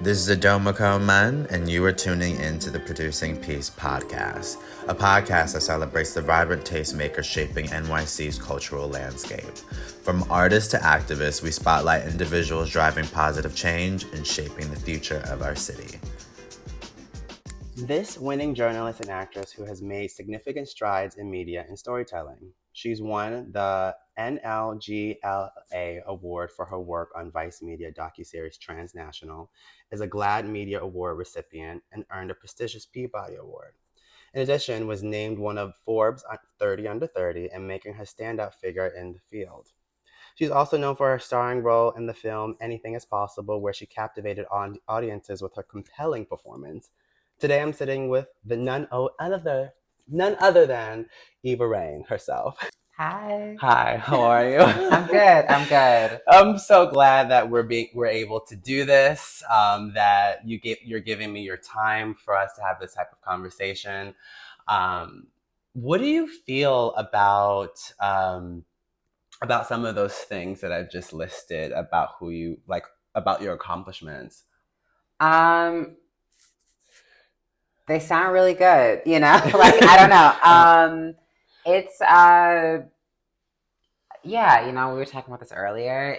This is Adomako Man, and you are tuning in to the Producing Peace podcast, a podcast that celebrates the vibrant tastemakers shaping NYC's cultural landscape. From artists to activists, we spotlight individuals driving positive change and shaping the future of our city. This winning journalist and actress who has made significant strides in media and storytelling. She's won the NLGLA Award for her work on Vice Media docuseries Transnational, is a GLAAD Media Award recipient, and earned a prestigious Peabody Award. In addition, was named one of Forbes 30 Under 30 and making her standout figure in the field. She's also known for her starring role in the film Anything is Possible, where she captivated audiences with her compelling performance. Today I'm sitting with the none other than Eva Reign herself. Hi. Hi, how are you? I'm good. I'm so glad that we're able to do this. That you're giving me your time for us to have this type of conversation. What do you feel about some of those things that I've just listed about who you like, about your accomplishments? They sound really good, you know? Like, I don't know. It's yeah, you know, we were talking about this earlier.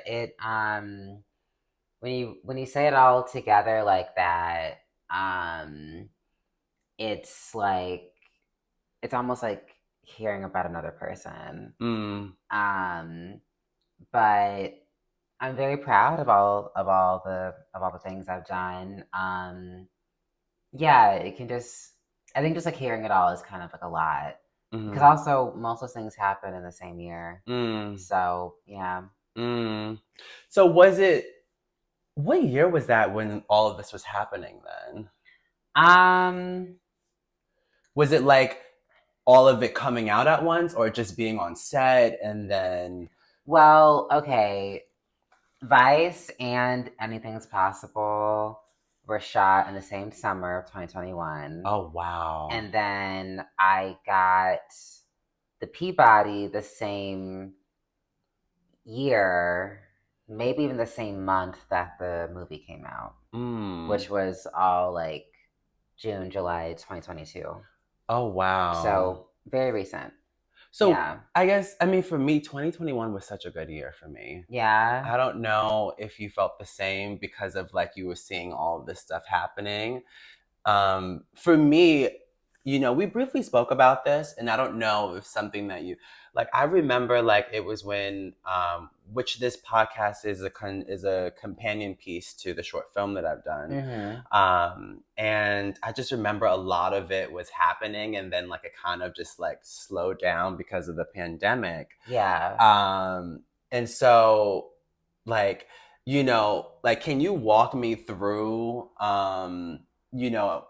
When you say it all together like that, it's like it's almost like hearing about another person. But I'm very proud of all the things I've done. Yeah, it can I think just like hearing it all is kind of like a lot. Because also most of those things happen in the same year. So, yeah. So what year was that when all of this was happening then? Was it like all of it coming out at once or just being on set and then? Well, okay. Vice and Anything's Possible were shot in the same summer of 2021. Oh, wow. And then I got the Peabody the same year, maybe even the same month that the movie came out, which was all like June, July 2022. Oh, wow. So very recent. So yeah. I guess, I mean, for me, 2021 was such a good year for me. Yeah. I don't know if you felt the same because of like you were seeing all of this stuff happening. For me, you know, we briefly spoke about this, and I don't know if something that you like. I remember like it was when, which this podcast is a companion piece to the short film that I've done, and I just remember a lot of it was happening, and then like it kind of just like slowed down because of the pandemic. Yeah. And so, like, you know, like, can you walk me through, you know,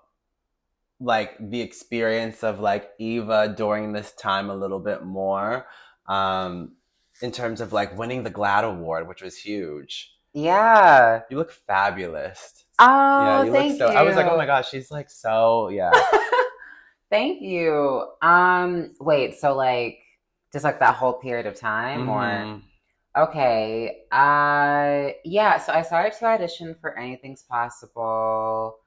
like the experience of like Eva during this time a little bit more, in terms of like winning the GLAAD Award, which was huge. Yeah. You look fabulous. Oh, yeah, you thank look so. you. I was like, oh my gosh, she's like so. Yeah. Thank you. Wait, so like just like that whole period of time, or okay. Yeah. So I started to audition for Anything's Possible,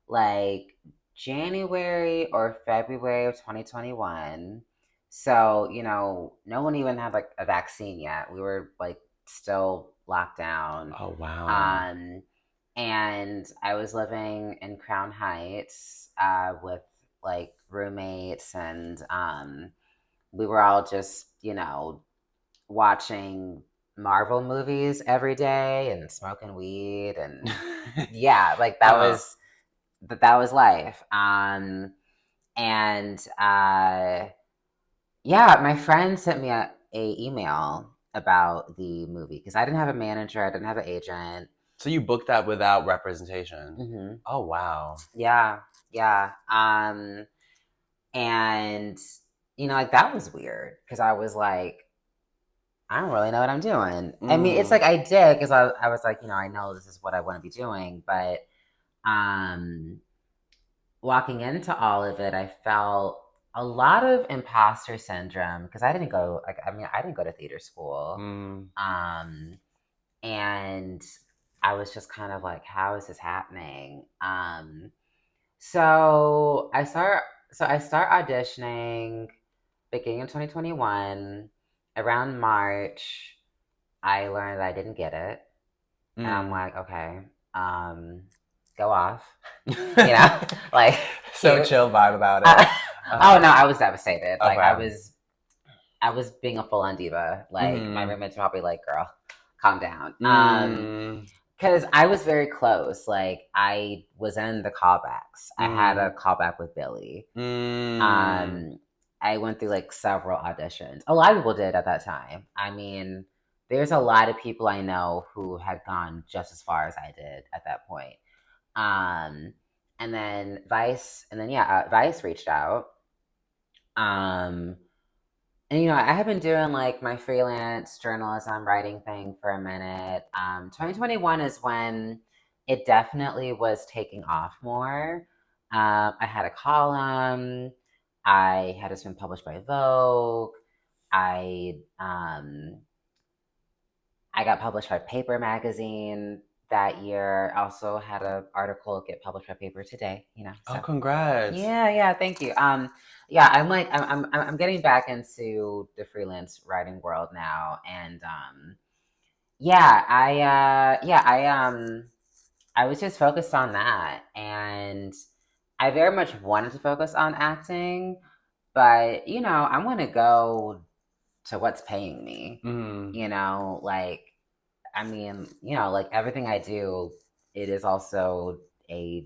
like January or February of 2021. So, you know, no one even had like a vaccine yet. We were like still locked down. Oh, wow. And I was living in Crown Heights with like roommates, and we were all just, you know, watching Marvel movies every day and smoking weed, and yeah, like that was life. And yeah, my friend sent me a email about the movie because I didn't have a manager, I didn't have an agent. So you booked that without representation? Oh, wow. Yeah. And you know, like that was weird because I was like, I don't really know what I'm doing. I mean, it's like I did because I was like, you know, I know this is what I want to be doing, but walking into all of it, I felt a lot of imposter syndrome because I didn't go to theater school. And I was just kind of like, how is this happening? So I start auditioning beginning of 2021. Around March, I learned that I didn't get it. And I'm like, okay, go off. Like so cute. chill vibe about it. Oh no, I was devastated. Like Okay. I was being a full on diva. Like my roommates were probably like, girl, calm down. Because I was very close. Like I was in the callbacks. I had a callback with Billy. I went through like several auditions. A lot of people did at that time. I mean, there's a lot of people I know who had gone just as far as I did at that point. And then Vice reached out. And I have been doing like my freelance journalism writing thing for a minute. 2021 is when it definitely was taking off more. I had a column. I had just been published by Vogue. I got published by Paper magazine that year. I also had an article get published by Paper today. So. Oh, congrats! Yeah, thank you. Yeah, I'm getting back into the freelance writing world now, and I was just focused on that, and I very much wanted to focus on acting, but I want to go to what's paying me. Like, I mean, like everything I do, it is also a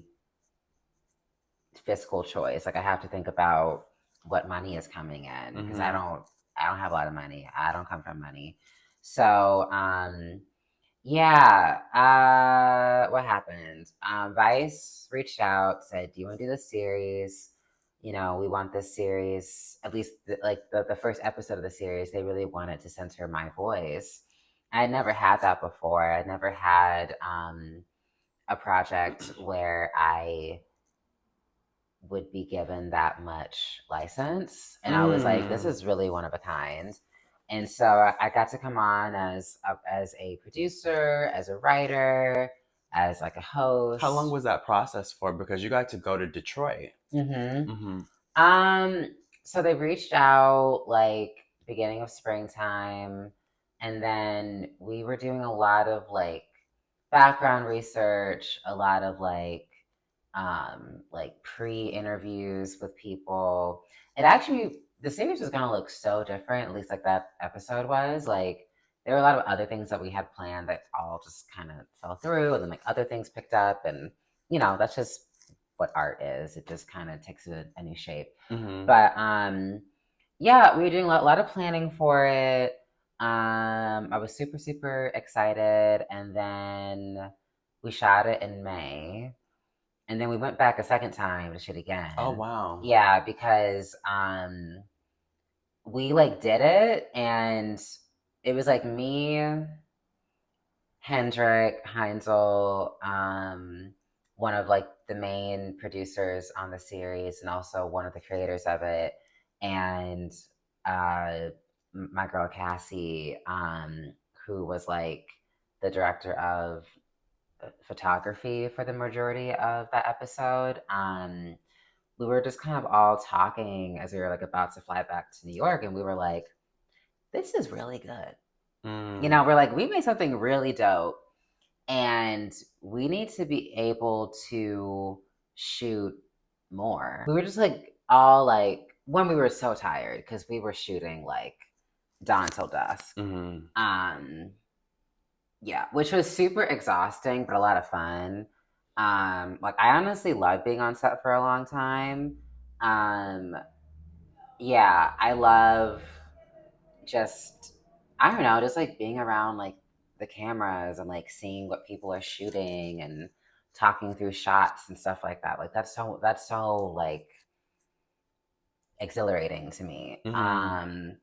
fiscal choice. Like I have to think about what money is coming in because I don't have a lot of money. I don't come from money. So, what happened? Vice reached out, said, "Do you want to do this series? We want this series, at least the first episode of the series, they really wanted to censor my voice. I had never had that before. I'd never had a project where I would be given that much license. And I was like, this is really one of a kind. And so I got to come on as a producer, as a writer, as like a host. How long was that process for? Because you got to go to Detroit. So they reached out like beginning of springtime, and then we were doing a lot of like background research, a lot of like pre-interviews with people. The series was gonna look so different, at least like that episode was. Like there were a lot of other things that we had planned that all just kind of fell through, and then like other things picked up, and that's just what art is. It just kind of takes a new shape. But we were doing a lot of planning for it. I was super, super excited, and then we shot it in May. And then we went back a second time to shoot again. Oh wow. Yeah, because we like did it, and it was like me, Hendrik Heinzel, one of like the main producers on the series and also one of the creators of it, and my girl Cassie, who was like the director of photography for the majority of that episode. We were just kind of all talking as we were like about to fly back to New York, and we were like, this is really good. We're like, we made something really dope, and we need to be able to shoot more. We were just like all like, when we were so tired because we were shooting like dawn till dusk. Yeah, which was super exhausting, but a lot of fun. Like I honestly loved being on set for a long time. Yeah, I love just, I don't know, just like being around like the cameras and like seeing what people are shooting and talking through shots and stuff like that. Like that's so like exhilarating to me. And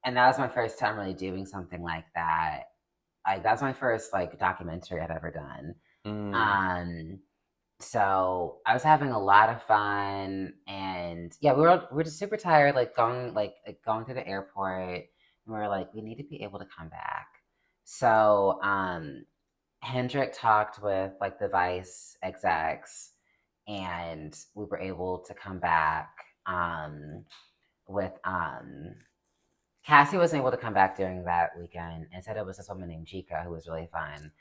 that was my first time really doing something like that. Like that's my first like documentary I've ever done. So I was having a lot of fun, and yeah, we were just super tired, like going to the airport, and we were like, we need to be able to come back. So Hendrik talked with like the Vice execs, and we were able to come back with Cassie wasn't able to come back during that weekend. Instead, it was this woman named Jika who was really fun.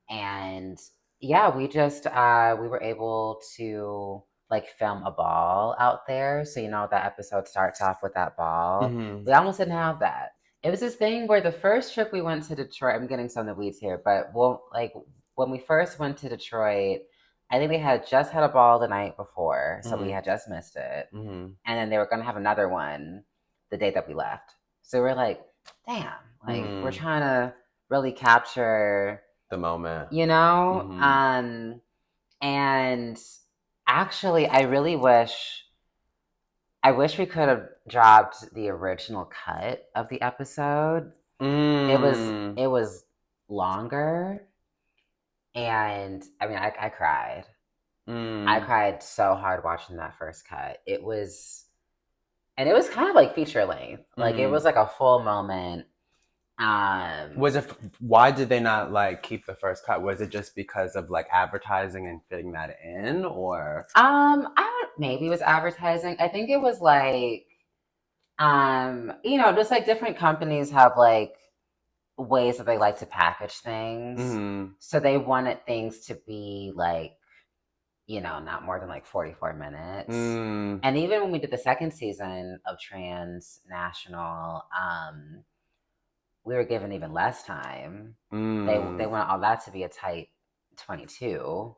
And yeah, we were able to like film a ball out there. So that episode starts off with that ball. We almost didn't have that. It was this thing where the first trip we went to Detroit, I'm getting some of the weeds here, but when we first went to Detroit, I think they had just had a ball the night before, so we had just missed it. And then they were going to have another one the day that we left. So we're like, damn, we're trying to really capture the moment, and actually I really wish we could have dropped the original cut of the episode. It was longer, and I mean I cried. I cried so hard watching that first cut. It was kind of like feature length. Like it was like a full moment. Was it? Why did they not like keep the first cut? Was it just because of like advertising and fitting that in, or? Maybe it was advertising. I think it was like, just like different companies have like ways that they like to package things. So they wanted things to be like, not more than like 44 minutes. And even when we did the second season of Transnational, we were given even less time. They want all that to be a tight 22.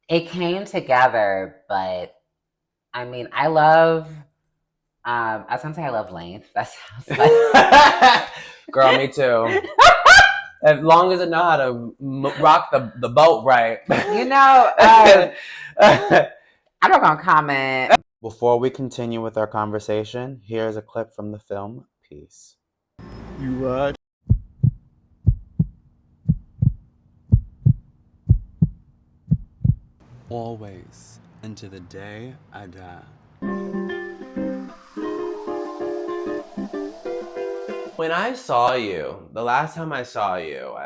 It came together, but I mean, I was gonna say I love length. That sounds like girl, me too. As long as I know how to rock the boat right. I'm not gonna comment. Before we continue with our conversation, here's a clip from the film Peace. You what? Always, into the day I die. When I saw you, the last time I saw you,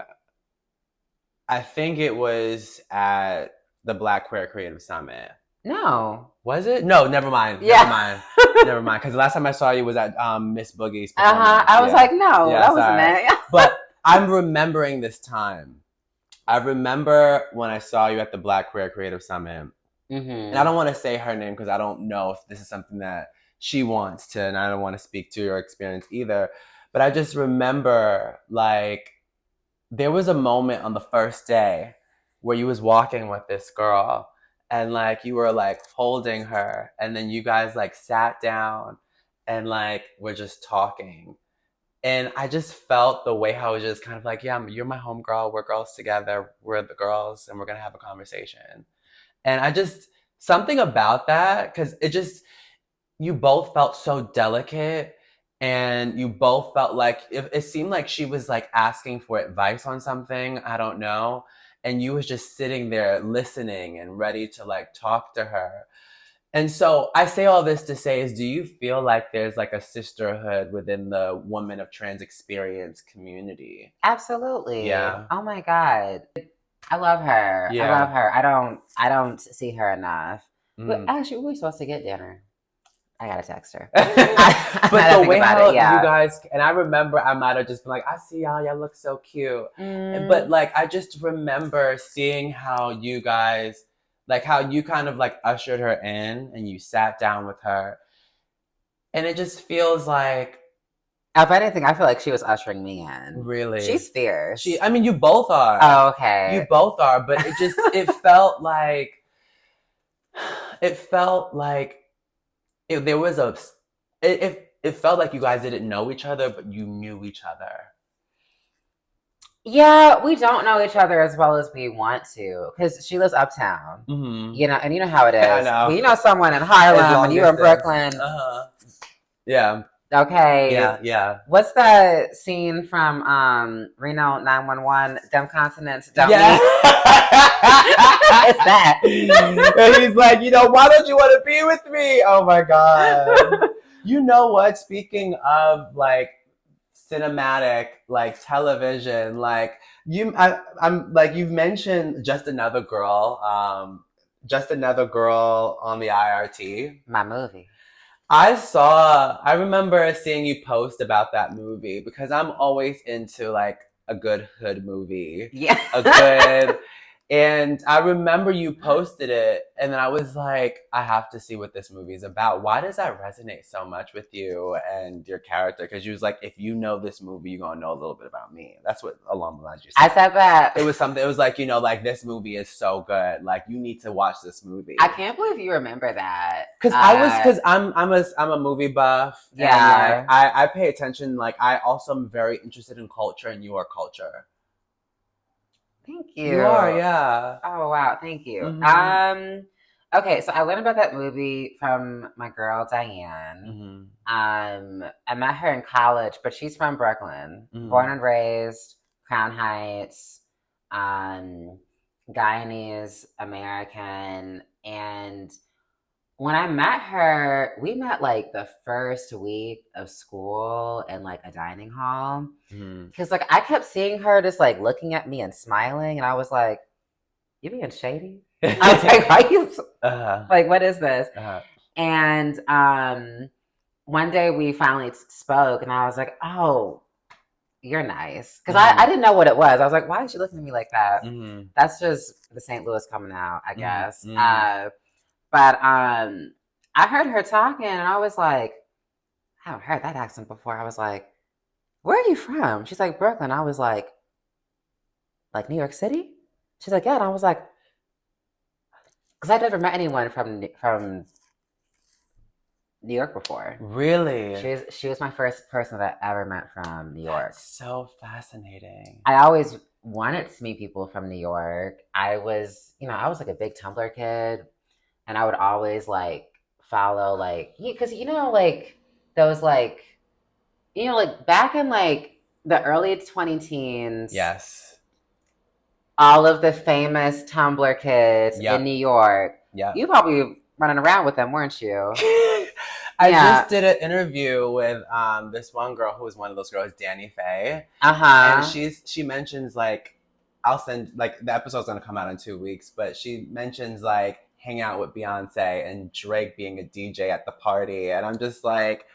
I think it was at the Black Queer Creative Summit. No. Was it? No, never mind. Yeah. Never mind. Because the last time I saw you was at Miss Boogie's performance. I was like, no, that wasn't it. But I'm remembering this time. I remember when I saw you at the Black Queer Creative Summit. And I don't want to say her name because I don't know if this is something that she wants to, and I don't want to speak to your experience either. But I just remember, like, there was a moment on the first day where you was walking with this girl, and like you were like holding her, and then you guys like sat down and like were just talking. And I just felt the way how it was just kind of like, yeah, you're my homegirl, we're girls together, we're the girls, and we're gonna have a conversation. And I just, something about that, because you both felt so delicate, and you both felt like, it seemed like she was like asking for advice on something, I don't know. And you was just sitting there listening and ready to like talk to her. And so I say all this to say is, do you feel like there's like a sisterhood within the woman of trans experience community? Absolutely. Yeah. Oh my God. I love her. Yeah. I love her. I don't see her enough. But actually, we were supposed to get dinner. I gotta text her. But the way how you guys, and I remember I might have just been like, I see y'all look so cute. But like, I just remember seeing how you guys, like how you kind of like ushered her in and you sat down with her. And it just feels like, if anything, I feel like she was ushering me in. Really? She's fierce. I mean, you both are. Oh, okay. You both are, but it just, it felt like it felt like you guys didn't know each other, but you knew each other. Yeah, we don't know each other as well as we want to, because she lives uptown. And you know how it is. I know. When you know someone in Harlem and you're in Brooklyn. Yeah. Okay. Yeah. What's the scene from Reno 911? Them continents don't meet. It's that. And he's like, why don't you want to be with me? Oh my God. You know what? Speaking of like cinematic like television. Like I'm like you've mentioned Just Another Girl, Just Another Girl on the IRT. My movie. I remember seeing you post about that movie because I'm always into like a good hood movie. Yeah. A good, and I remember you posted it and then I was like, I have to see what this movie is about. Why does that resonate so much with you and your character? Because you was like, if you know this movie, you're going to know a little bit about me. That's what along the lines you said. I said that. It was something, it was like, you know, like this movie is so good. Like you need to watch this movie. I can't believe you remember that. Because I'm a movie buff. Yeah. And like I pay attention. Like I also am very interested in culture and your culture. Thank you. You are, yeah. Oh wow, thank you. Mm-hmm. Okay, so I learned about that movie from my girl Diane. Mm-hmm. I met her in college, but she's from Brooklyn, born and raised, Crown Heights, Guyanese American, and when I met her, we met like the first week of school in like a dining hall. Because like I kept seeing her just like looking at me and smiling, and I was like, "You being shady?" I was like, "Why you like? What is this?" And one day we finally spoke, and I was like, "Oh, you're nice," because I didn't know what it was. I was like, "Why is she looking at me like that?" That's just the St. Louis coming out, I guess. But I heard her talking, and I was like, I haven't heard that accent before. I was like, where are you from? She's like, Brooklyn. I was like New York City? She's like, yeah. And I was like, because I'd never met anyone from New York before. Really? She was my first person that I ever met from New York. That's so fascinating. I always wanted to meet people from New York. I was like a big Tumblr kid. And I would always like follow like because like those like like back in like the early 2010s. Yes. All of the famous Tumblr kids in New York. Yeah. You probably running around with them, weren't you? I just did an interview with this one girl who was one of those girls, Danny Faye. And she mentions like I'll send like the episode's gonna come out in 2 weeks, but she mentions like hang out with Beyonce and Drake being a DJ at the party, and I'm just like,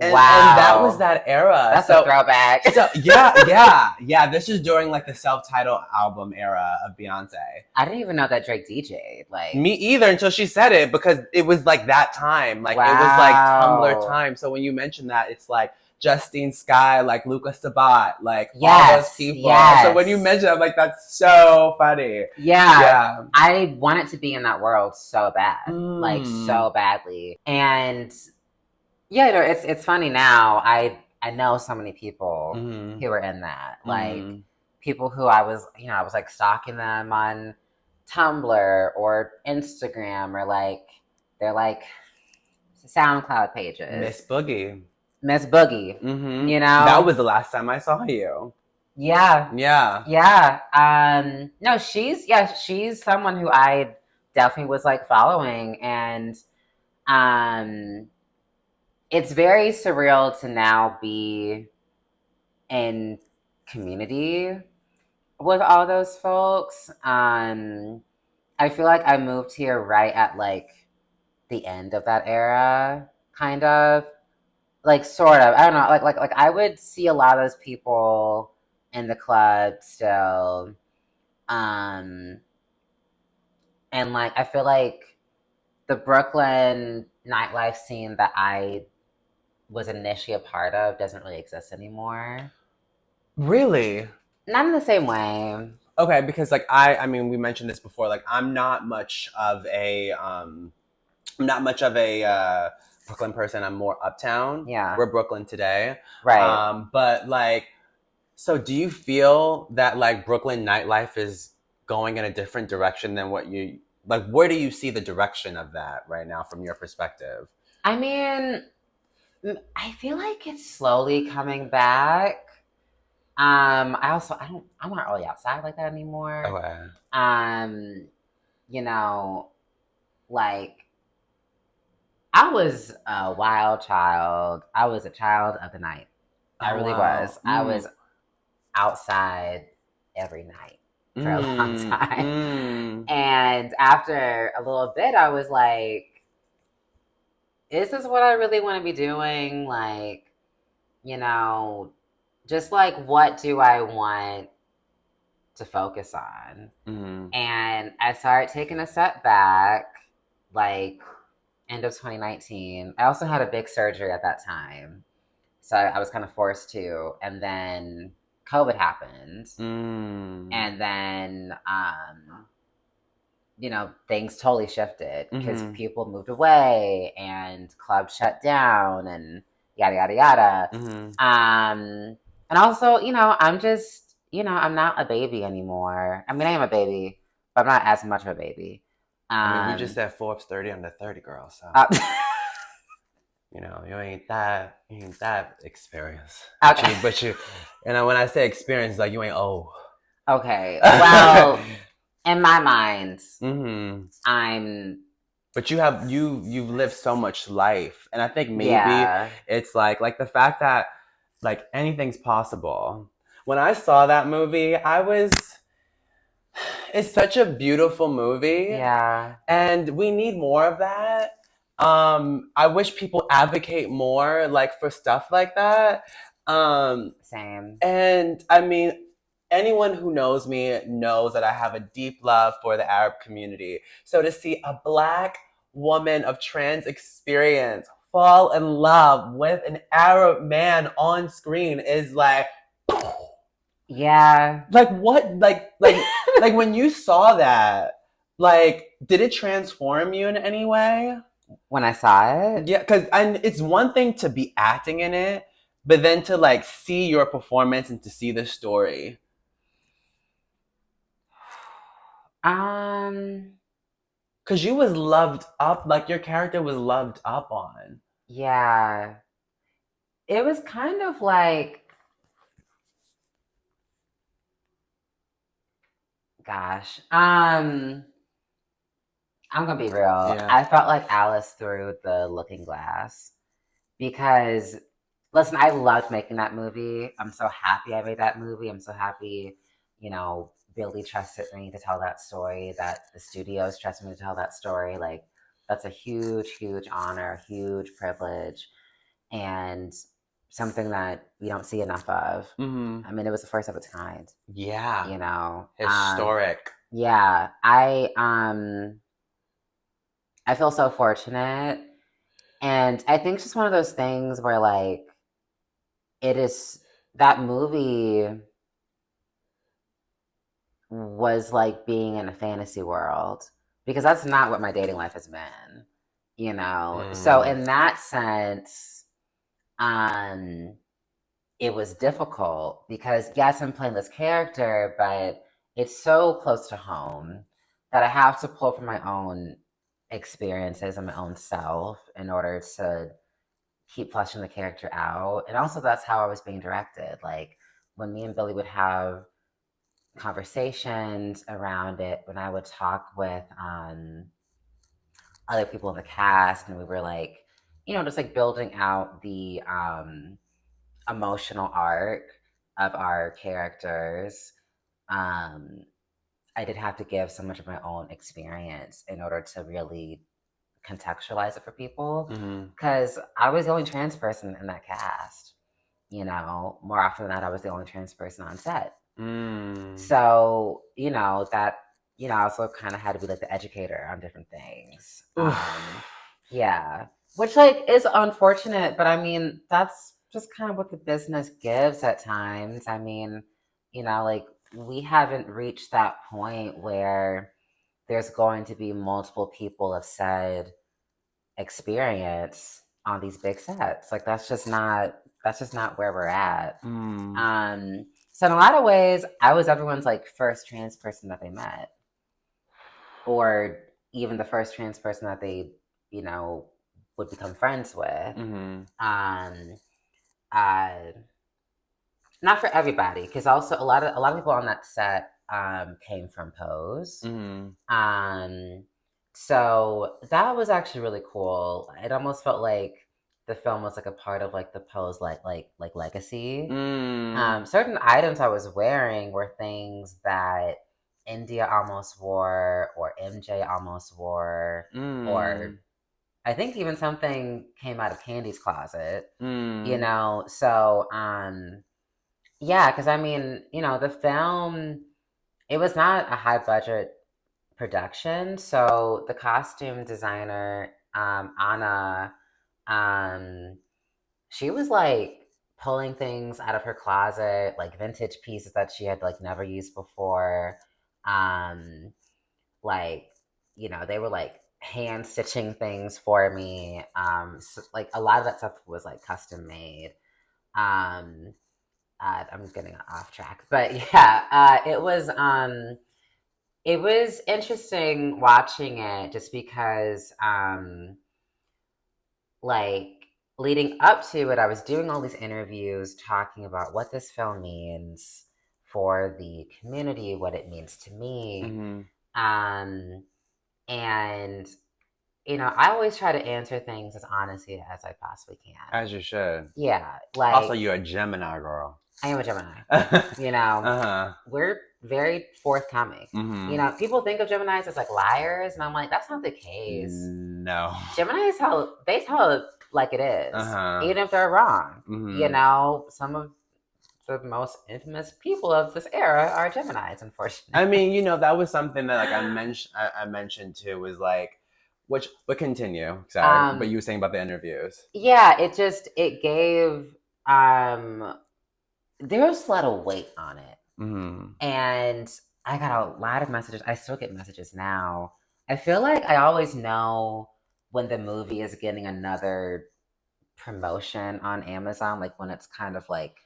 wow, and that was that era. That's a throwback. So yeah. This is during like the self-titled album era of Beyonce. I didn't even know that Drake DJ'd. Like me either until she said it because it was like that time, like it was like Tumblr time. So when you mention that, it's like Justine Skye, like Luca Sabat, like all those people. So when you mention it, I'm like, that's so funny. Yeah. I wanted to be in that world so bad. Like so badly. And yeah, it's funny now. I know so many people who were in that. Like people who I was like stalking them on Tumblr or Instagram or like they're like SoundCloud pages. Miss Boogie. That was the last time I saw you. Yeah. No, she's someone who I definitely was like following, and it's very surreal to now be in community with all those folks. I feel like I moved here right at like the end of that era, kind of. Like sort of, I don't know. Like I would see a lot of those people in the club still, and like I feel like the Brooklyn nightlife scene that I was initially a part of doesn't really exist anymore. Really? Not in the same way. Okay, because like I mean, we mentioned this before. Like I'm not much of a Brooklyn person. I'm more uptown. Yeah. We're Brooklyn today. Right. But like, so do you feel that like Brooklyn nightlife is going in a different direction than what you like? Where do you see the direction of that right now from your perspective? I mean, I feel like it's slowly coming back. I'm not really outside like that anymore. Okay. Like I was a wild child. I was a child of the night. I really was. I was outside every night for a long time. And after a little bit, I was like, is this what I really want to be doing? Like, you know, just like, what do I want to focus on? And I started taking a step back, like, end of 2019. I also had a big surgery at that time. So I was kind of forced to. And then COVID happened. And then, things totally shifted because people moved away and clubs shut down and yada, yada, yada. And also, I'm just, I'm not a baby anymore. I mean, I am a baby, but I'm not as much of a baby. I mean, we just said Forbes 30 under 30, girl. So, you ain't that experienced. Okay. But you, and when I say experience, it's like you ain't old. Okay. Well, in my mind, I'm. But you've lived so much life, and I think maybe it's like the fact that like anything's possible. When I saw that movie, it's such a beautiful movie. Yeah. And we need more of that. I wish people advocate more like for stuff like that. Same. And I mean, anyone who knows me knows that I have a deep love for the Arab community. So to see a Black woman of trans experience fall in love with an Arab man on screen is like, yeah. Like what? Like when you saw that, like, did it transform you in any way? When I saw it? Yeah, because it's one thing to be acting in it, but then to like see your performance and to see the story. Because you was loved up, like your character was loved up on. Yeah. It was kind of like, gosh, I'm gonna be real. Yeah. I felt like Alice through the looking glass because, listen, I loved making that movie. I'm so happy I made that movie. I'm so happy, Billy trusted me to tell that story, that the studios trusted me to tell that story. Like, that's a huge, huge honor, huge privilege, and something that we don't see enough of. I mean, it was the first of its kind. Yeah. Historic. Yeah. I feel so fortunate. And I think it's just one of those things where, like, that movie was like being in a fantasy world because that's not what my dating life has been, So in that sense, it was difficult because, yes, I'm playing this character, but it's so close to home that I have to pull from my own experiences and my own self in order to keep fleshing the character out. And also, that's how I was being directed. Like, when me and Billy would have conversations around it, when I would talk with other people in the cast, and we were like, just like building out the emotional arc of our characters, I did have to give so much of my own experience in order to really contextualize it for people, because I was the only trans person in that cast. More often than not, I was the only trans person on set. So that I also kind of had to be like the educator on different things. Yeah, which like is unfortunate, but I mean that's just kind of what the business gives at times. I mean, like, we haven't reached that point where there's going to be multiple people of said experience on these big sets. Like, that's just not where we're at. So in a lot of ways, I was everyone's like first trans person that they met, or even the first trans person that they, would become friends with. Not for everybody, because also a lot of people on that set came from Pose. So that was actually really cool. It almost felt like the film was like a part of like the Pose like legacy. Mm. Certain items I was wearing were things that India almost wore, or MJ almost wore, or I think even something came out of Candy's closet. You know, so yeah, because I mean, you know, the film, it was not a high budget production, so the costume designer, Anna, um, she was like pulling things out of her closet, like vintage pieces that she had like never used before. Um, like, you know, they were like hand stitching things for me. So, like a lot of that stuff was like custom made. Um, I'm getting off track, but yeah, it was interesting watching it just because like leading up to it, I was doing all these interviews talking about what this film means for the community, what it means to me. Um, and you know, I always try to answer things as honestly as I possibly can. As you should. Yeah, like Also, you're a Gemini girl. I am a Gemini. You know, we're very forthcoming. You know, people think of Geminis as like liars, and I'm like, that's not the case. No. Geminis they tell it like it is, even if they're wrong. You know, some of the most infamous people of this era are Geminis, unfortunately. I mean, you know, that was something that like I mentioned too, was like, but continue. Sorry, but you were saying about the interviews. Yeah, it gave there was a lot of weight on it. And I got a lot of messages. I still get messages now. I feel like I always know when the movie is getting another promotion on Amazon, like when it's kind of like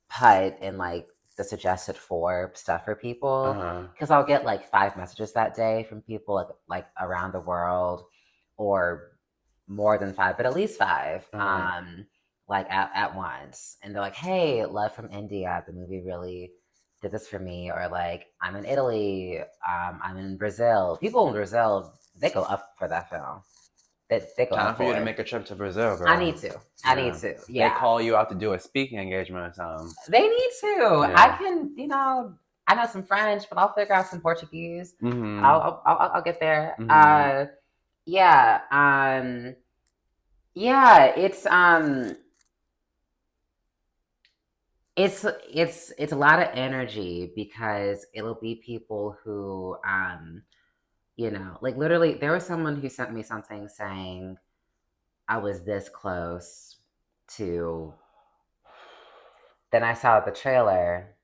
put in like the suggested for stuff for people. Because I'll get like 5 messages that day from people like around the world, or more than 5, but at least 5. Like at once, and they're like, "Hey, love from India. The movie really did this for me." Or like, "I'm in Italy. I'm in Brazil." People in Brazil, they go up for that film. They go Time up for you to it. make a trip to Brazil, girl. I need to. I need to. Yeah. They call you out to do a speaking engagement or something. They need to. Yeah. I can, you know, I know some French, but I'll figure out some Portuguese. I'll get there. Yeah. Yeah. It's a lot of energy, because it'll be people who you know, like literally there was someone who sent me something saying I was this close to, then I saw the trailer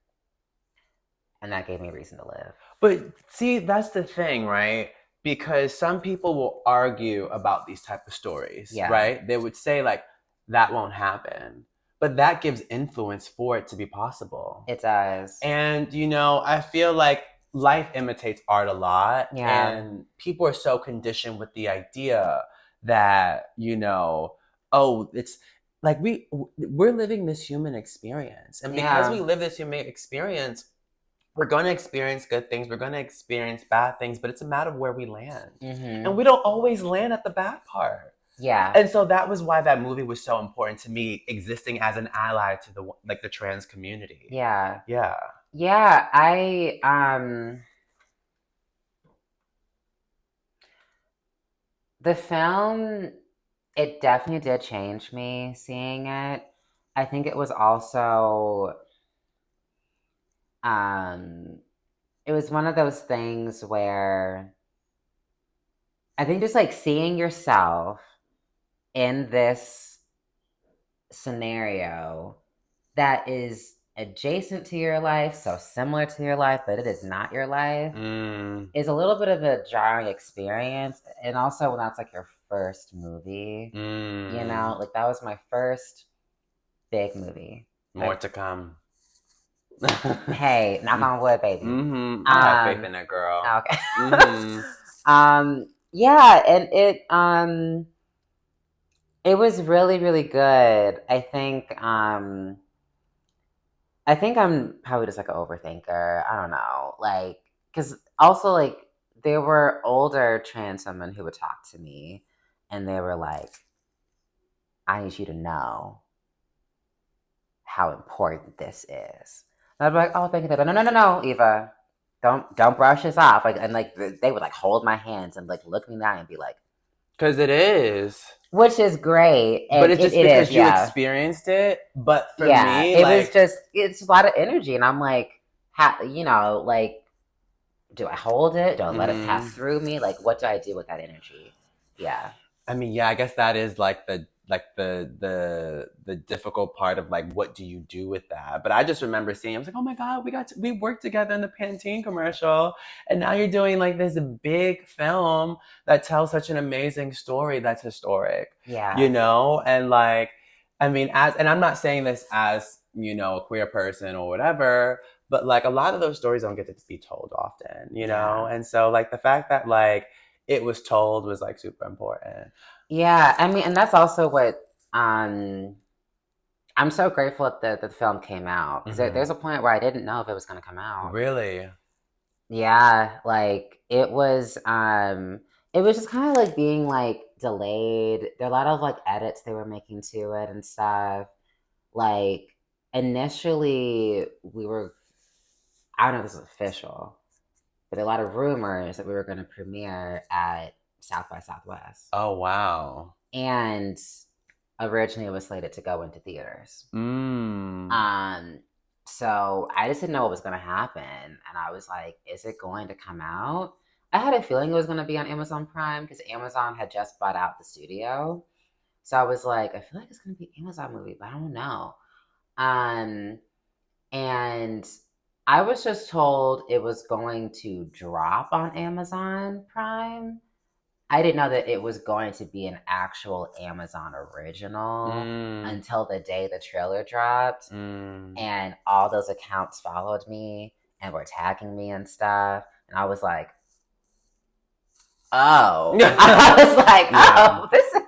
and that gave me a reason to live. But see, that's the thing, right? Because some people will argue about these type of stories, right? They would say like, that won't happen. But that gives influence for it to be possible. It does. And, you know, I feel like life imitates art a lot. Yeah. And people are so conditioned with the idea that, you know, oh, it's like we're living this human experience. And because we live this human experience, we're going to experience good things. We're going to experience bad things. But it's a matter of where we land. And we don't always land at the bad part. Yeah. And so that was why that movie was so important to me, existing as an ally to the trans community. Yeah. Yeah. Yeah. The film, it definitely did change me seeing it. I think it was also it was one of those things where I think just like seeing yourself in this scenario that is adjacent to your life, so similar to your life, but it is not your life, is a little bit of a jarring experience. And also when that's like your first movie, you know, like that was my first big movie. More to come. Hey, knock on wood, baby. I have faith in that girl. Okay. Yeah, and it was really, really good. I think I'm probably just like an overthinker. I don't know. Like, because also like there were older trans women who would talk to me and they were like, I need you to know how important this is. And I'd be like, oh, thank you. No, Eva, don't brush this off. Like, and like they would like hold my hands and like look me down and be like, because it is. which is great, and but it's just because is, you experienced it. But for me, it was just it's a lot of energy, and I'm like, like, do I hold it? Do I let it pass through me? Like, what do I do with that energy? Yeah. I mean, yeah, I guess that is like the difficult part of like, what do you do with that? But I just remember seeing, I was like, oh my God, we worked together in the Pantene commercial, and now you're doing like this big film that tells such an amazing story that's historic. Yeah. You know, and like, I mean, and I'm not saying this as, you know, a queer person or whatever, but like a lot of those stories don't get to be told often, you know? And so like the fact that like it was told was like super important. Yeah, I mean, and that's also what I'm so grateful that the film came out, because there's a point where I didn't know if it was going to come out. Really? Yeah, like it was just kind of like being like delayed. There are a lot of like edits they were making to it and stuff. Like initially I don't know if this is official, but a lot of rumors that we were going to premiere at South by Southwest. Oh, wow. And originally it was slated to go into theaters. So I just didn't know what was going to happen. And I was like, is it going to come out? I had a feeling it was going to be on Amazon Prime because Amazon had just bought out the studio. So I was like, I feel like it's going to be an Amazon movie, but I don't know. And I was just told it was going to drop on Amazon Prime. I didn't know that it was going to be an actual Amazon original until the day the trailer dropped. And all those accounts followed me and were tagging me and stuff. And I was like, oh. I was like, oh, this is...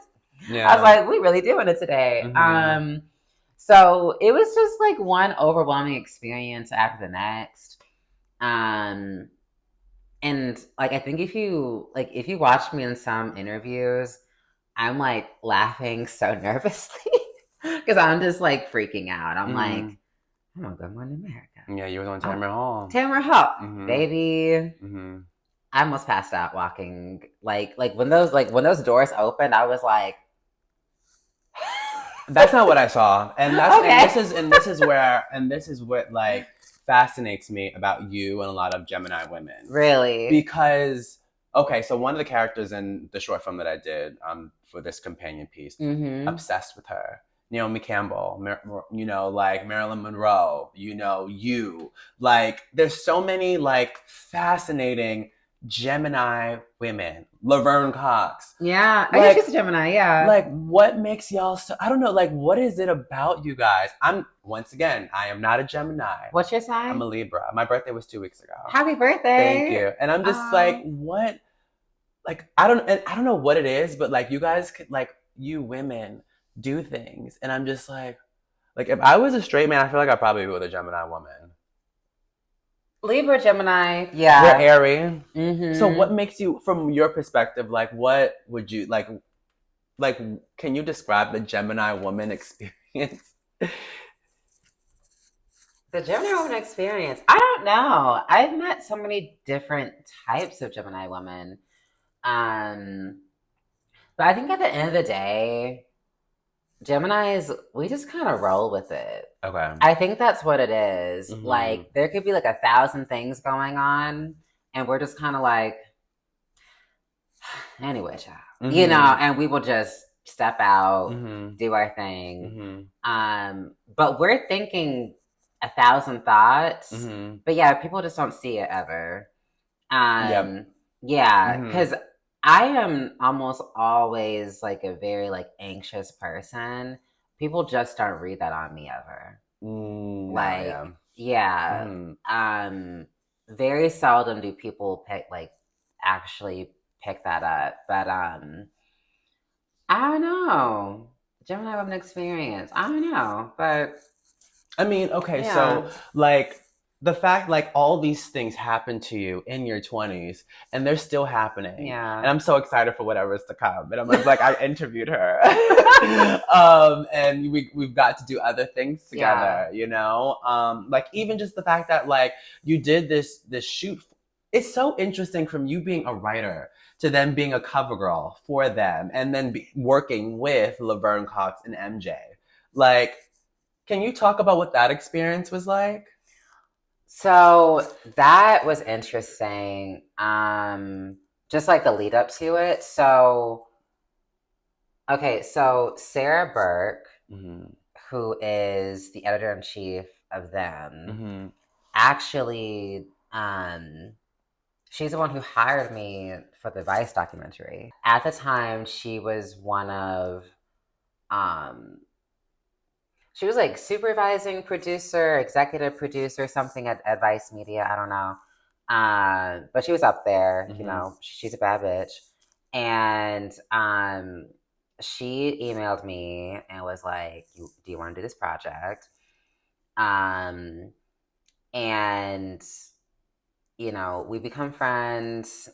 Yeah. I was like, we really doing it today. So it was just like one overwhelming experience after the next. And like I think if you watch me in some interviews, I'm like laughing so nervously because I'm just like freaking out. I'm like, I'm gonna go to America. Yeah, you were on Tamara Hall. Tamara Hall, baby. I almost passed out walking. Like when those doors opened, I was like, that's not what I saw. And that's okay. and this is what like fascinates me about you and a lot of Gemini women. Really? Because, okay, so one of the characters in the short film that I did for this companion piece, obsessed with her. Naomi Campbell, you know, like Marilyn Monroe, you know, like there's so many like fascinating Gemini women. Laverne Cox. Yeah, I guess she's a Gemini, yeah. Like, what makes y'all so... I don't know, like, what is it about you guys? Once again, I am not a Gemini. What's your sign? I'm a Libra. My birthday was 2 weeks ago. Happy birthday. Thank you. And I'm just like, what? Like, I don't know what it is, but like, you guys could, like, you women do things. And I'm just like, if I was a straight man, I feel like I'd probably be with a Gemini woman. Libra, Gemini, yeah. We're airy. So what makes you, from your perspective, like what would you, like can you describe the Gemini woman experience? The Gemini woman experience? I don't know. I've met so many different types of Gemini women. But I think at the end of the day, Geminis, we just kind of roll with it. Okay. I think that's what it is. Like, there could be like 1,000 things going on, and we're just kind of like, anyway, child. You know, and we will just step out, do our thing. But we're thinking 1,000 thoughts. But yeah, people just don't see it ever. Yeah, because I am almost always like a very like anxious person. People just don't read that on me ever. Very seldom do people actually pick that up. But I don't know. Gemini woman experience. I don't know, but I mean, okay, so like the fact like all these things happen to you in your 20s and they're still happening. Yeah. And I'm so excited for whatever's to come. And I'm like I interviewed her. And we've got to do other things together, you know? Like even just the fact that like you did this shoot. It's so interesting from you being a writer to then being a cover girl for them and then working with Laverne Cox and MJ. Like, can you talk about what that experience was like? So that was interesting. Just like the lead up to it. So, okay, so Sarah Burke, who is the editor-in-chief of them, actually, she's the one who hired me for the Vice documentary. At the time, she was one of, she was like supervising producer, executive producer, something at Vice Media. I don't know. But she was up there, you know, she's a bad bitch. And she emailed me and was like, do you want to do this project? And, you know, we become friends.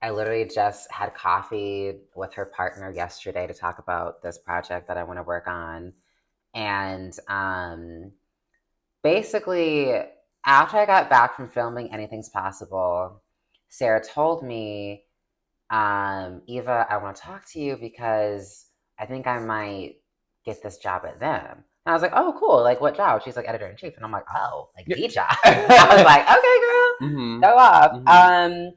I literally just had coffee with her partner yesterday to talk about this project that I want to work on. And basically, after I got back from filming Anything's Possible, Sarah told me, Eva, I want to talk to you because I think I might get this job at them. And I was like, oh, cool. Like, what job? She's like, editor-in-chief. And I'm like, oh, like, the job. I was like, okay, girl, go off.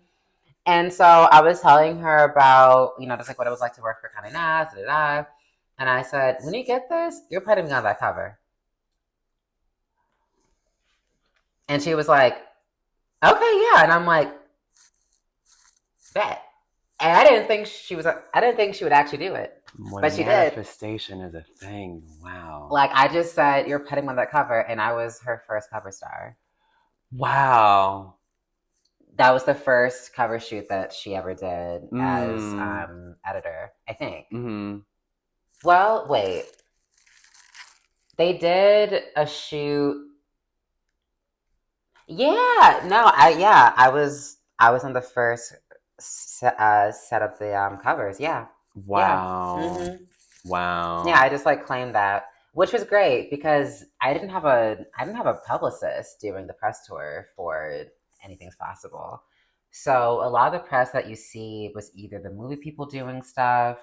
And so I was telling her about, you know, just like what it was like to work for Condé Nast, and I said, when you get this, you're putting me on that cover. And she was like, okay, yeah. And I'm like, bet. And I didn't think she would actually do it. But she did. Manifestation is a thing. Wow. Like, I just said, you're putting me on that cover. And I was her first cover star. Wow. That was the first cover shoot that she ever did as editor, I think. Well, wait. They did a shoot. Yeah, no, I was on the first set of the covers. Yeah. Wow. Yeah. Wow. Yeah, I just like claimed that, which was great because I didn't have a publicist during the press tour for Anything's Possible. So a lot of the press that you see was either the movie people doing stuff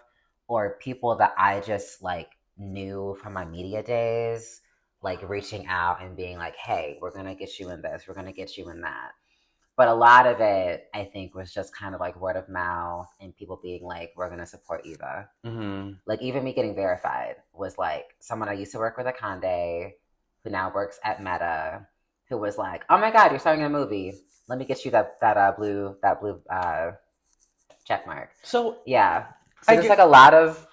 or people that I just like knew from my media days, like reaching out and being like, hey, we're going to get you in this, we're going to get you in that. But a lot of it, I think, was just kind of like word of mouth and people being like, we're going to support Eva. Like even me getting verified was like someone I used to work with at Condé who now works at Meta, who was like, oh my God, you're starting a movie. Let me get you that blue check mark. So yeah, so there's like a lot of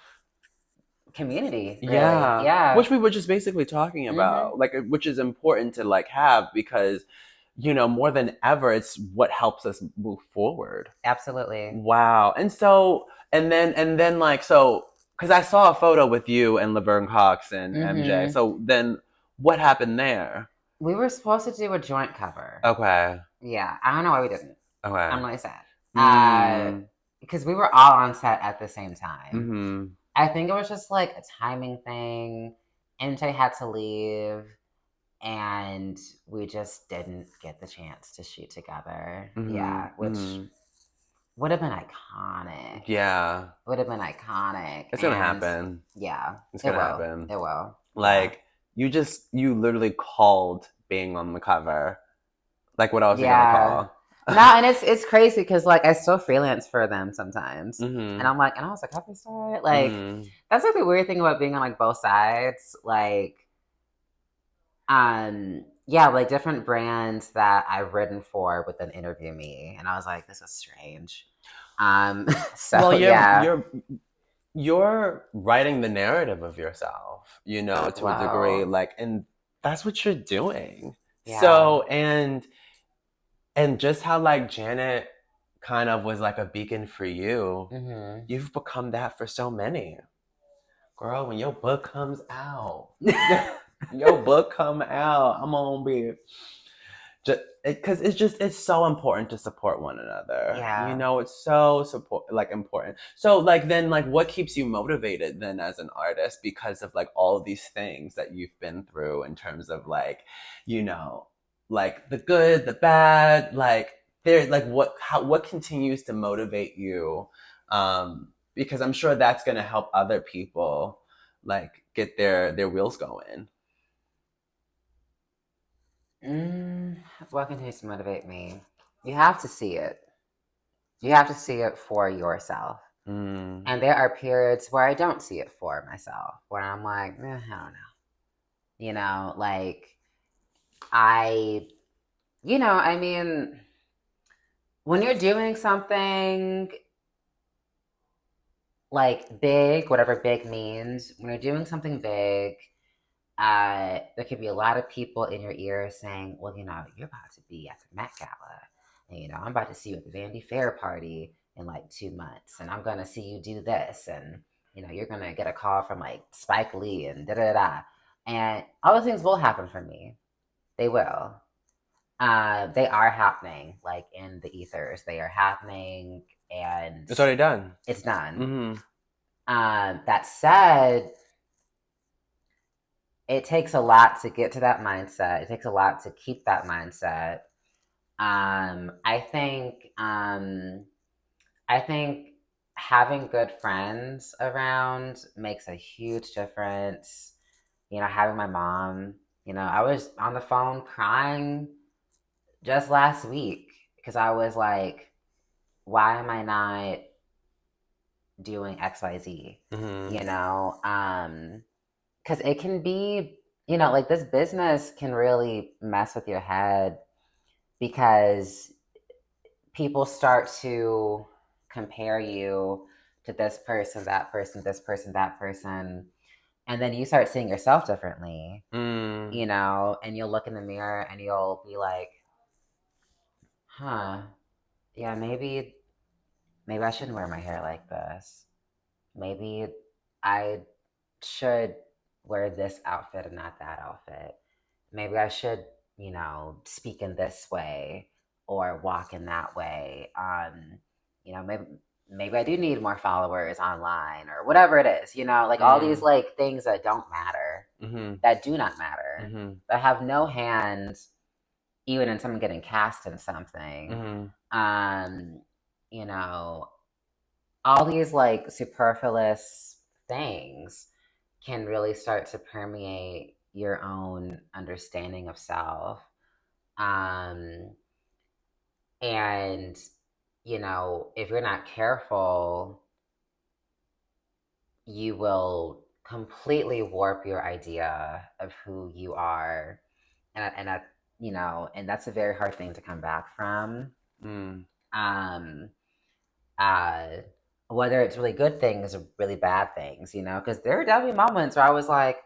community. Really. Yeah. Which we were just basically talking about, like, which is important to like have because, you know, more than ever, it's what helps us move forward. Absolutely. Wow. And so, and then like, so, because I saw a photo with you and Laverne Cox and MJ. So then, what happened there? We were supposed to do a joint cover. Okay. Yeah, I don't know why we didn't. Okay. I'm really sad. Because we were all on set at the same time. I think it was just like a timing thing. MJ had to leave, and we just didn't get the chance to shoot together. Yeah, which would have been iconic. Yeah. Would have been iconic. It's gonna happen. Yeah. It's gonna happen. It will. Like, you literally called being on the cover. Like, what else are you gonna call? No, and it's crazy because like I still freelance for them sometimes, and I'm like, and I was a cover star. Like that's like the weird thing about being on like both sides. Like, yeah, like different brands that I've written for would then interview me, and I was like, this is strange. So well, you're writing the narrative of yourself, you know, to a degree, like, and that's what you're doing. Yeah. So and just how like Janet kind of was like a beacon for you, you've become that for so many. Girl, when your book comes out, Your book come out. I'm gonna be just because it's so important to support one another. Yeah. You know, it's so important. So like then like what keeps you motivated then as an artist because of like all of these things that you've been through in terms of like, you know, like the good, the bad, like there like what continues to motivate you? Because I'm sure that's gonna help other people like get their wheels going. What continues to motivate me? You have to see it. You have to see it for yourself. And there are periods where I don't see it for myself, where I'm like, I don't know. You know, like I, I mean, when you're doing something like big, whatever big means, when you're doing something big, there could be a lot of people in your ear saying, well, you're about to be at the Met Gala. And, I'm about to see you at the Vanity Fair party in like 2 months. And I'm going to see you do this. And, you're going to get a call from like Spike Lee and da da da. And all those things will happen for me. They will. They are happening, like in the ethers. They are happening, and It's already done. It's done. Mm-hmm. That said, it takes a lot to get to that mindset. It takes a lot to keep that mindset. I think having good friends around makes a huge difference. Having my mom. I was on the phone crying just last week because I was like, why am I not doing XYZ? Mm-hmm. Because it can be, like this business can really mess with your head because people start to compare you to this person, that person, this person, that person. And then you start seeing yourself differently, and you'll look in the mirror and you'll be like, huh, yeah, maybe I shouldn't wear my hair like this. Maybe I should wear this outfit and not that outfit. Maybe I should, speak in this way or walk in that way. Maybe I do need more followers online or whatever it is, like all these like things that don't matter, that do not matter, that have no hand even in someone getting cast in something. You know, all these like superfluous things can really start to permeate your own understanding of self. Um, and, if you're not careful, you will completely warp your idea of who you are. And that's a very hard thing to come back from. Um, uh, Whether it's really good things or really bad things, because there are definitely moments where I was like,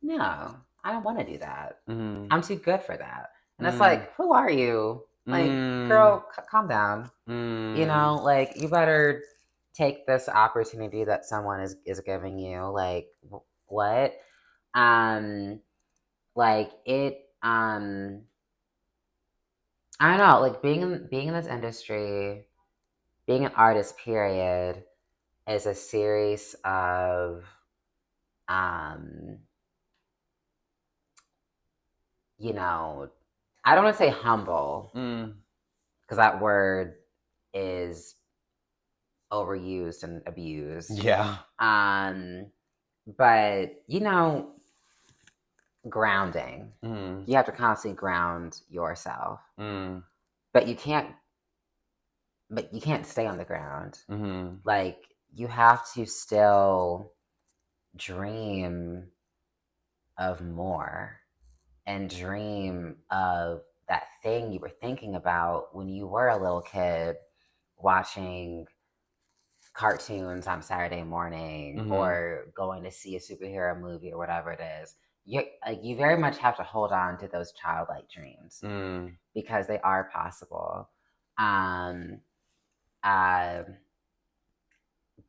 no, I don't want to do that. I'm too good for that. And it's like, who are you? Like, girl, calm down. Like you better take this opportunity that someone is giving you. Like, what? Like it. I don't know. Like being in this industry, being an artist, period, is a series of um I don't want to say humble because that word is overused and abused. Yeah. But grounding. You have to constantly ground yourself. But you can't stay on the ground. Like you have to still dream of more and dream of that thing you were thinking about when you were a little kid watching cartoons on Saturday morning or going to see a superhero movie or whatever it is. You very much have to hold on to those childlike dreams because they are possible.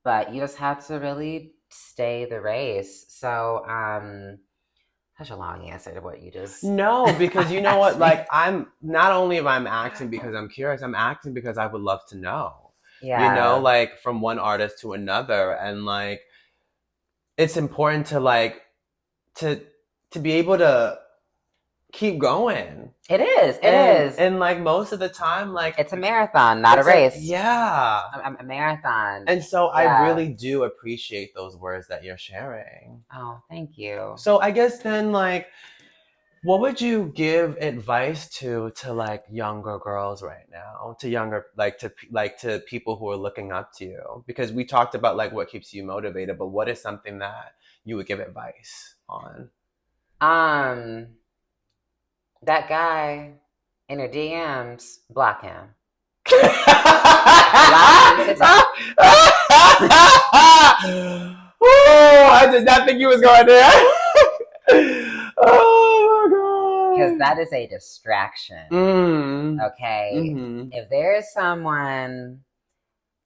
But you just have to really stay the race. So Such a long answer to what you just. No, because you know what? Like, I'm not only am I acting because I'm curious, I'm acting because I would love to know. Yeah. You know, like from one artist to another, and like it's important to like to be able to keep going. It is. It is. And like most of the time, like it's a marathon, not a race. Yeah. A marathon. And so Yeah. I really do appreciate those words that you're sharing. Oh, thank you. So I guess then, like, what would you give advice to like younger girls right now, to younger to people who are looking up to you? Because we talked about like what keeps you motivated, but what is something that you would give advice on? That guy in your DMs, block him. Oh, I did not think he was going there. Oh my god! Because that is a distraction. Okay, if there is someone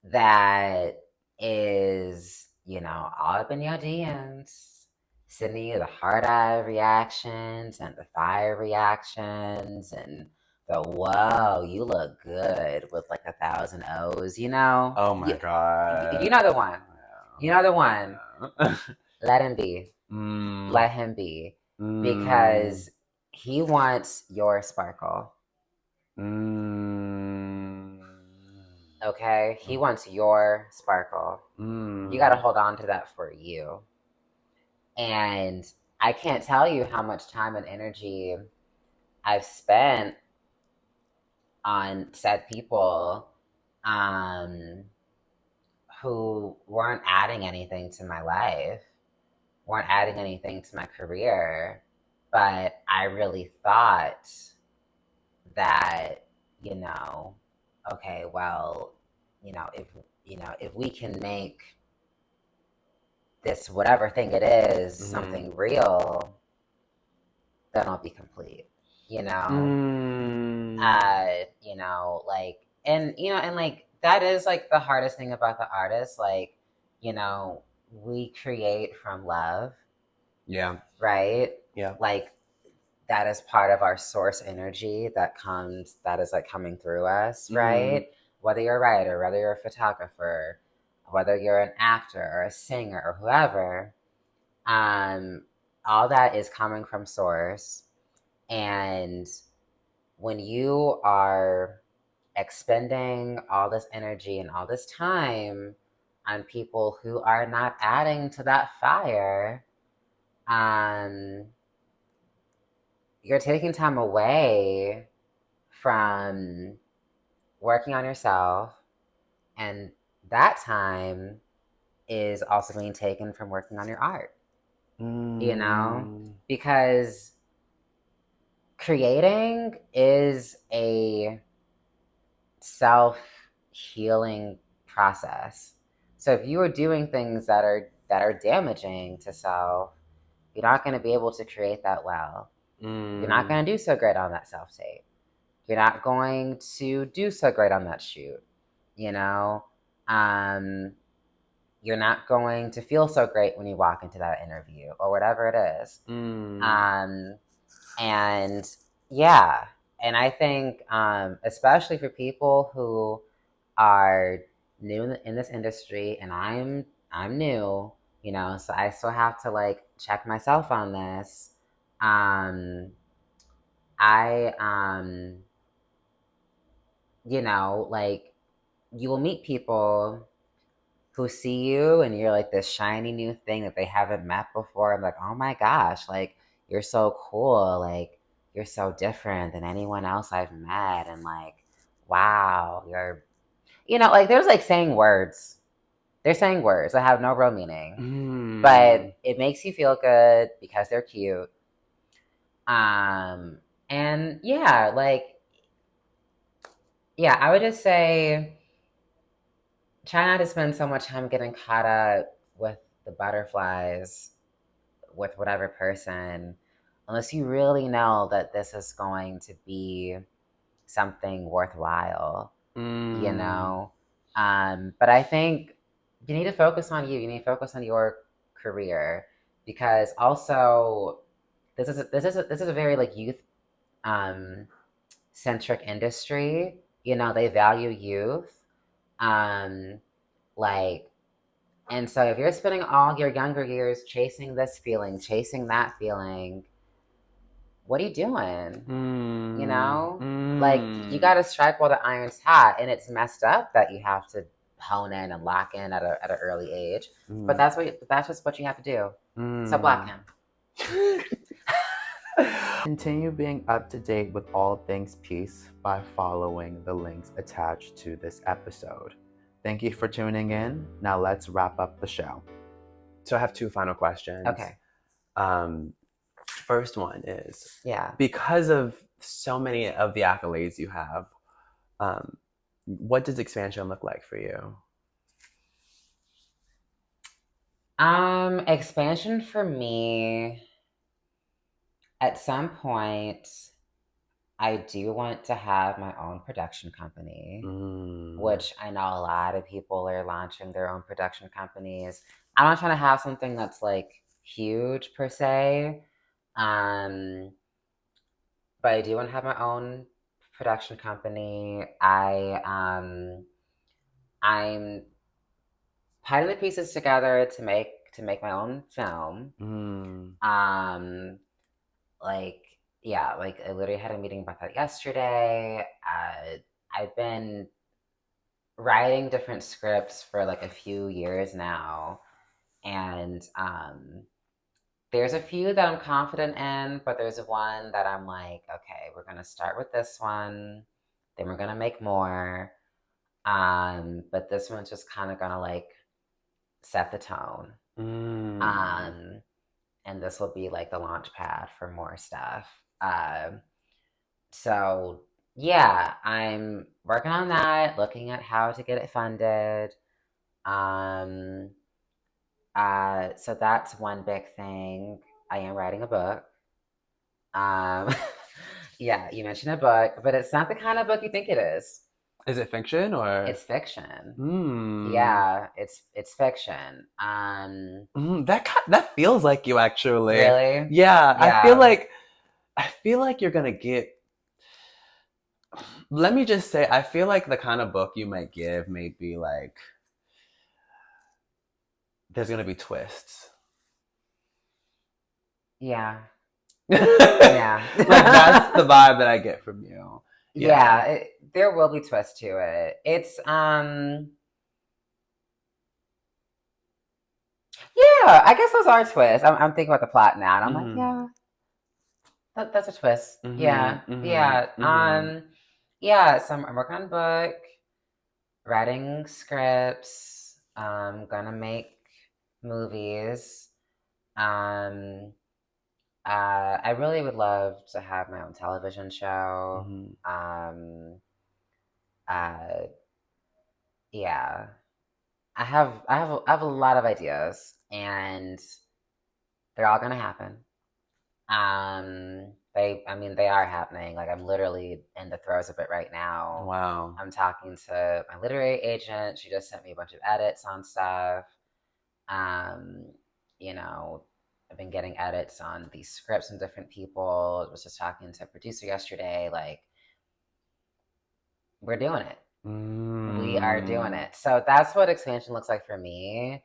that is, all up in your DMs, sending you the hard eye reactions and the fire reactions and the whoa, you look good with like 1,000 O's, Oh my god. You know the one. You know the one. Let him be. Let him be. Because he wants your sparkle. Okay? He wants your sparkle. You got to hold on to that for you. And I can't tell you how much time and energy I've spent on said people who weren't adding anything to my life, weren't adding anything to my career, but I really thought that, okay, well, if we can make this whatever thing it is something real, then I'll be complete. That is like the hardest thing about the artist. Like, we create from love. Yeah. Right? Yeah. Like, that is part of our source energy that is like coming through us, right? Whether you're a writer, whether you're a photographer, whether you're an actor or a singer or whoever, all that is coming from source. And when you are expending all this energy and all this time on people who are not adding to that fire, you're taking time away from working on yourself, and that time is also being taken from working on your art. Because creating is a self-healing process. So if you are doing things that are damaging to self, you're not going to be able to create that well. You're not going to do so great on that self-tape. You're not going to do so great on that shoot. You're not going to feel so great when you walk into that interview or whatever it is. And yeah, and I think especially for people who are new in this industry, and I'm new, so I still have to like check myself on this. Like, you will meet people who see you and you're like this shiny new thing that they haven't met before. I'm like, oh my gosh, like, you're so cool. Like, you're so different than anyone else I've met. And like, wow, you're, like, there's like saying words. They're saying words that have no real meaning. But it makes you feel good because they're cute. And yeah, I would just say, try not to spend so much time getting caught up with the butterflies with whatever person, unless you really know that this is going to be something worthwhile, But I think you need to focus on you. You need to focus on your career, because also this is a very like youth centric industry. You know, they value youth. Like, and so if you're spending all your younger years chasing this feeling, chasing that feeling, what are you doing? You know, like you got to strike while the iron's hot, and it's messed up that you have to hone in and lock in at an early age. But that's just what you have to do. So block him. Continue being up to date with all things peace by following the links attached to this episode. Thank you for tuning in. Now let's wrap up the show. So I have two final questions. Okay. First one is, Yeah. because of so many of the accolades you have, what does expansion look like for you? Expansion for me, at some point, I do want to have my own production company, which I know a lot of people are launching their own production companies. I'm not trying to have something that's like huge per se, but I do want to have my own production company. I'm putting the pieces together to make my own film. Like, yeah, like I literally had a meeting about that yesterday. I've been writing different scripts for like a few years now, and there's a few that I'm confident in, but there's one that I'm like, okay, we're gonna start with this one, then we're gonna make more, but this one's just kind of gonna like set the tone. And this will be like the launch pad for more stuff. So yeah, I'm working on that, looking at how to get it funded. So that's one big thing. I am writing a book. Yeah, you mentioned a book, but it's not the kind of book you think it is. Is it fiction or? It's fiction. Yeah, it's fiction. That feels like you, actually. Really? Yeah. I feel like you're gonna get. Let me just say, I feel like the kind of book you might give may be like, there's gonna be twists. Yeah. Yeah. Like that's the vibe that I get from you. Yeah, there will be twists to it. It's yeah, I guess those are twists. I'm thinking about the plot now, and I'm like, yeah, that's a twist. Yeah. Yeah. So I'm working on a book, writing scripts. Gonna make movies. I really would love to have my own television show. Yeah. I have a lot of ideas, and they're all gonna happen. They are happening. Like I'm literally in the throes of it right now. Wow. I'm talking to my literary agent. She just sent me a bunch of edits on stuff. You know, I've been getting edits on these scripts from different people. I was just talking to a producer yesterday. Like, we're doing it. We are doing it. So that's what expansion looks like for me.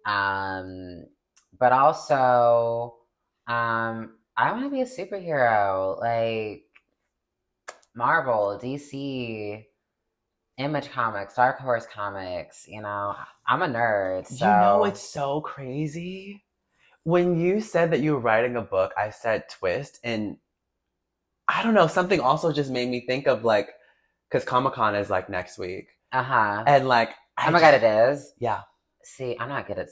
But also, I want to be a superhero, like Marvel, DC, Image Comics, Dark Horse Comics. You know, I'm a nerd. So. You know, it's so crazy. When you said that you were writing a book, I said twist, and I don't know, something also just made me think of like, because Comic-Con is like next week. And like, oh my God, it is? Yeah. See, I'm not good at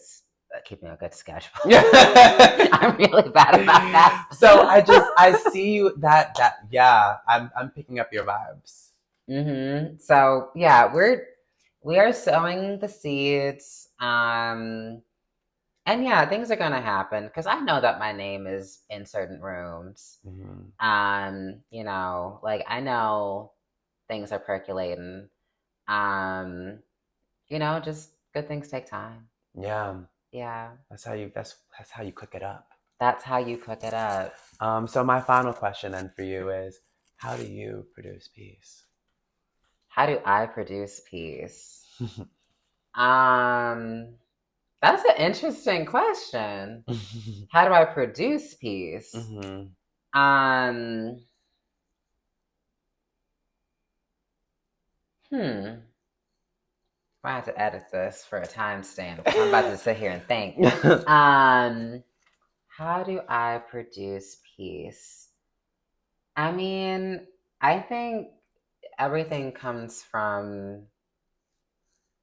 keeping a good schedule. I'm really bad about that. So I see you that yeah, I'm picking up your vibes. So yeah, we are sowing the seeds. And yeah, things are gonna happen because I know that my name is in certain rooms. You know, like I know things are percolating. You know, just good things take time. Yeah. Yeah. That's how you cook it up. That's how you cook it up. So my final question then for you is, how do you produce peace? How do I produce peace? That's an interesting question. How do I produce peace? Mm-hmm. I have to edit this for a timestamp. I'm about to sit here and think. How do I produce peace? I mean, I think everything comes from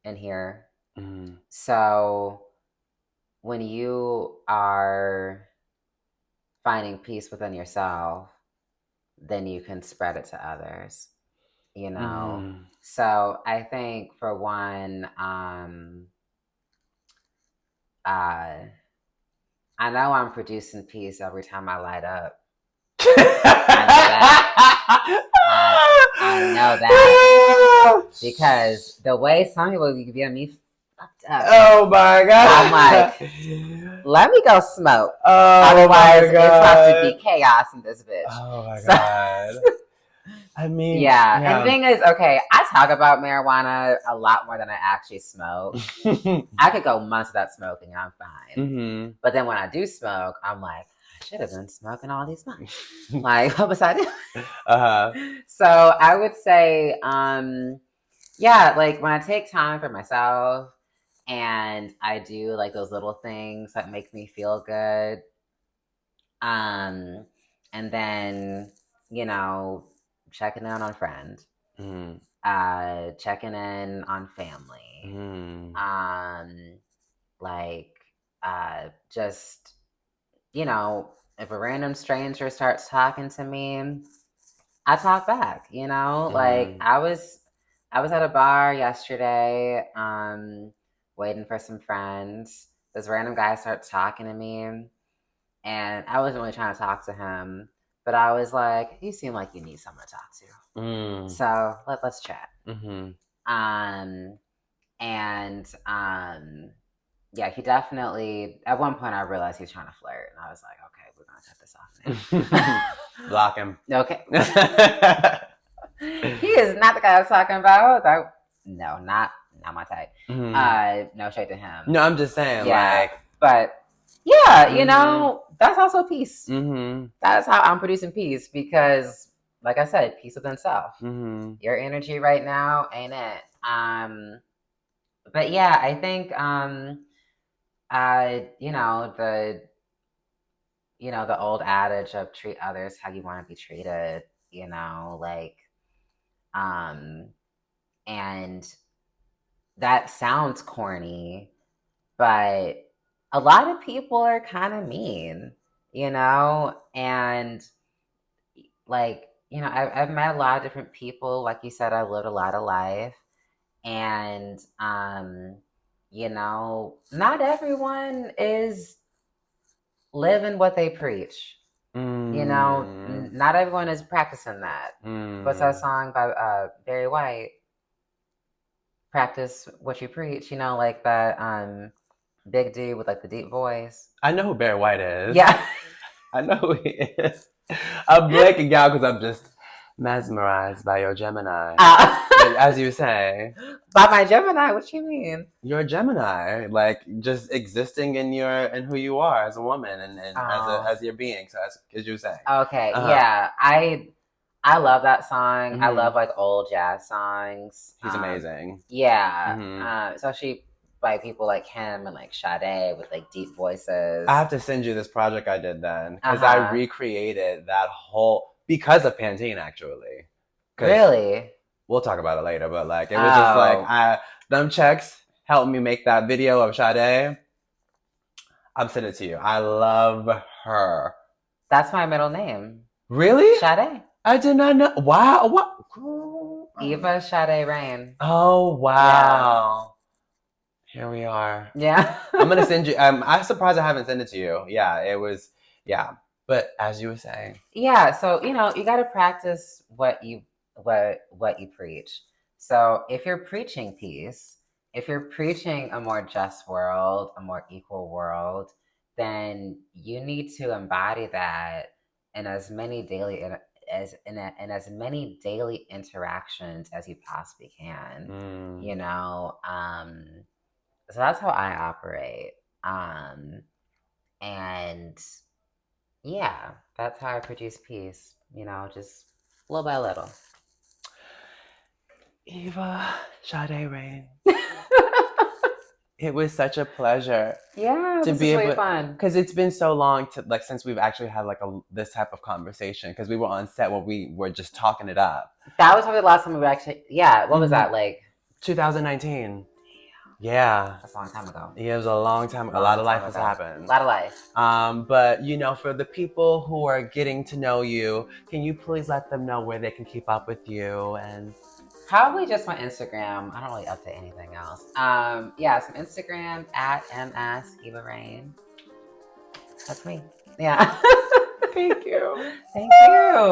in here. Mm-hmm. So when you are finding peace within yourself, then you can spread it to others, you know? Mm-hmm. So I think for one, I know I'm producing peace every time I light up. I know that because the way some people be giving me fucked up. Oh my god! I'm like, let me go smoke. Oh, otherwise, my god. it's about to be chaos in this bitch. Oh my god! I mean, yeah. And the thing is, okay, I talk about marijuana a lot more than I actually smoke. I could go months without smoking and I'm fine. Mm-hmm. But then when I do smoke, I'm like, I should have been smoking all these months. Like, what was I doing? So I would say, yeah, like when I take time for myself and I do like those little things that make me feel good. And then, you know, checking in on friends, checking in on family, like just, you know, if a random stranger starts talking to me, I talk back, you know? Like I was at a bar yesterday, waiting for some friends. This random guy starts talking to me and I wasn't really trying to talk to him, but I was like, you seem like you need someone to talk to. So let's chat. Yeah, he definitely, at one point I realized he was trying to flirt, and I was like, okay, we're going to cut this off now. Block him. Okay. He is not the guy I was talking about. No, not my type. No shade to him. No, I'm just saying, like. But yeah, you know, that's also peace. That's how I'm producing peace because, like I said, peace within self. Your energy right now ain't it. But yeah, I think the old adage of treat others how you want to be treated, you know, like and that sounds corny, but a lot of people are kind of mean, you know, and like, you know, I've met a lot of different people. Like you said, I lived a lot of life, and you know, not everyone is living what they preach. You know, not everyone is practicing that. What's that song by Barry White? Practice what you preach. You know, like that big dude with like the deep voice. I know who Barry White is. Yeah. I know who he is. I'm blanking out because I'm just mesmerized by your Gemini. As you say. By my Gemini? What you mean? You're a Gemini. Like, just existing in who you are as a woman and as your being. So as you say. Okay. Yeah. I love that song. I love like old jazz songs. He's amazing. Yeah. Especially by people like him and like Sade with like deep voices. I have to send you this project I did then because I recreated that whole because of Pantene actually. Really? We'll talk about it later, but like it was just like them checks helped me make that video of Sade. I'm sending it to you. I love her. That's my middle name. Really? Sade. I did not know. Wow. What? Eva Sade Reign. Oh wow. Yeah. Here we are. Yeah. I'm gonna send you. I'm surprised I haven't sent it to you. Yeah, it was. Yeah, but as you were saying. Yeah. So you know you got to practice what you preach. So if you're preaching peace, if you're preaching a more just world, a more equal world, then you need to embody that in as many daily in as many daily interactions as you possibly can. You know, so that's how I operate. And yeah, that's how I produce peace. You know, just little by little. Eva Sade Reign. It was such a pleasure. Yeah, to this be is able, really fun. because it's been so long since we've actually had this type of conversation. Because we were on set where we were just talking it up. That was probably the last time we were actually. Yeah, what was that like? 2019. Yeah, that's a long time ago. Yeah, it was a long time. A lot of life has happened. A lot of life. But you know, for the people who are getting to know you, can you please let them know where they can keep up with you and? Probably just my Instagram. I don't really update anything else. Yeah, some Instagram at MS Eva Reign. That's me. Yeah. Thank you. Thank you.